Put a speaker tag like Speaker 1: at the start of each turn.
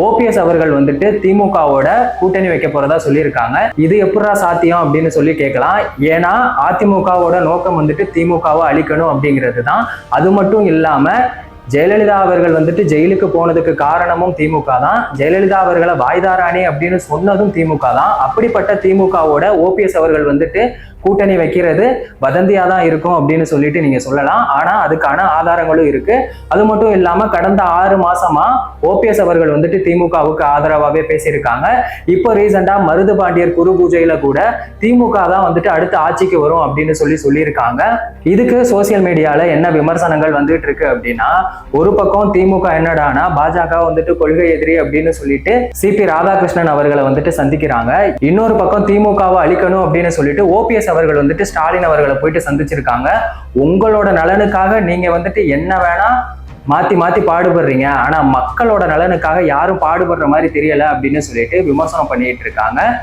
Speaker 1: OPS அவர்கள் வந்துட்டு திமுகவோட கூட்டணி வைக்க போறதா சொல்லியிருக்காங்க. இது எப்படா சாத்தியம் அப்படின்னு சொல்லி கேட்கலாம். ஏன்னா அதிமுகவோட நோக்கம் வந்துட்டு திமுகவை அழிக்கணும் அப்படிங்கிறது தான். அது மட்டும் இல்லாம ஜெயலலிதா அவர்கள் வந்துட்டு ஜெயிலுக்கு போனதுக்கு காரணமும் திமுக தான். ஜெயலலிதா அவர்களை வாய்தாராணி அப்படின்னு சொன்னதும் திமுக தான். அப்படிப்பட்ட திமுகவோட ஓபிஎஸ் அவர்கள் வந்துட்டு கூட்டணி வைக்கிறது வதந்தியா தான் இருக்கும் அப்படின்னு சொல்லிட்டு நீங்க சொல்லலாம். ஆனா அதுக்கான ஆதாரங்களும் இருக்கு. அது மட்டும் இல்லாம கடந்த 6 மாசமா ஓபிஎஸ் அவர்கள் வந்துட்டு திமுகவுக்கு ஆதரவாகவே பேசியிருக்காங்க. இப்போ ரீசெண்டா மருது பாண்டியர் குரு பூஜையில கூட திமுக தான் வந்துட்டு அடுத்த ஆட்சிக்கு வரும் அப்படின்னு சொல்லியிருக்காங்க. இதுக்கு சோசியல் மீடியால என்ன விமர்சனங்கள் வந்துட்டு இருக்கு அப்படின்னா, ஒரு பக்கம் திமுக என்னடானா பாஜக வந்துட்டு கொள்கை எதிரி அப்படின்னு சொல்லிட்டு சிபி ராதாகிருஷ்ணன் அவர்களை வந்துட்டு சந்திக்கிறாங்க. இன்னொரு பக்கம் திமுகவை அழிக்கணும் அப்படின்னு சொல்லிட்டு ஓபிஎஸ் அவர்கள் வந்துட்டு ஸ்டாலின் அவர்களை போயிட்டு சந்திச்சிருக்காங்க. உங்களோட நலனுக்காக நீங்க வந்துட்டு என்ன வேணா மாத்தி மாத்தி பாடுபடுறீங்க, ஆனா மக்களோட நலனுக்காக யாரும் பாடுபடுற மாதிரி தெரியல அப்படின்னு சொல்லிட்டு விமர்சனம் பண்ணிட்டு இருக்காங்க.